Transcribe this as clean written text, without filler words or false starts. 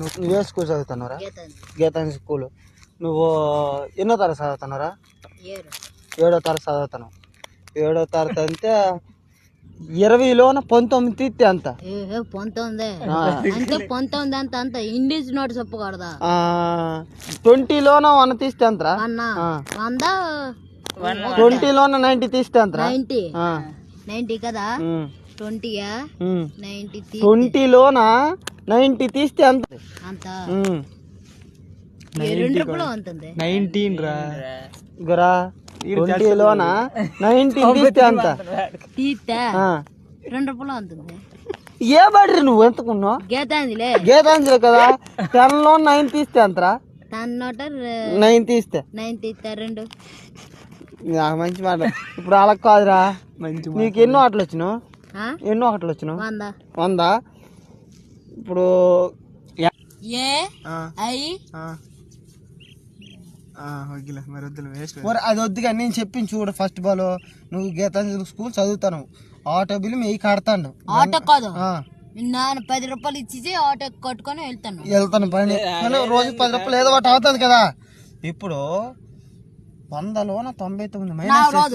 నువ్వు ఏ స్కూల్ చదువుతున్నారా? గీతాంజలి స్కూల్. నువ్వు ఎన్నో తరగతి చదువుతున్నారా? 7వ తరగతి చదువుతున్నావు. 7వ తరగతి అంటే 20లోన 19 తీస్తే అంత 19 అంటే 19 అంత ఇంగ్లీష్ నోట్ చెప్పకూడదా? 20లోన 100 తీస్తే అంతరా? 20లోన 90 తీస్తే అంతరా? 90 కదా? 20లోన 90 తీస్తే అంత 19 రా గురా. 20లోన 90 తీస్తే అంత ఉంటుంది. ఏ బడ్రి నువ్వు ఎంతకున్నావు? గీతాంజలి కదా. 10లో 9 తీస్తే అంతరా? 9 తీస్తే 2 మంచి మాట. ఇప్పుడు అలా కాదురా. నీకు ఎన్నో ఆటలు వచ్చినావు? ఎన్నో ఆటలు వచ్చినావు? 100. ఇప్పుడు అది వద్దుగా నేను చెప్పింది చూడు. ఫస్ట్ బాల్ నువ్వు గీతాంజలి స్కూల్ చదువుతాను. ఆటో బిల్లు మీ కడతాను. ఆటో కాదు, నేను 10 రూపాయలు ఇచ్చి ఆటో కట్టుకొని వెళ్తాను పని. రోజు 10 రూపాయలు ఏదో ఒకటి అవుతుంది కదా. ఇప్పుడు 100లోన 99 మైనస్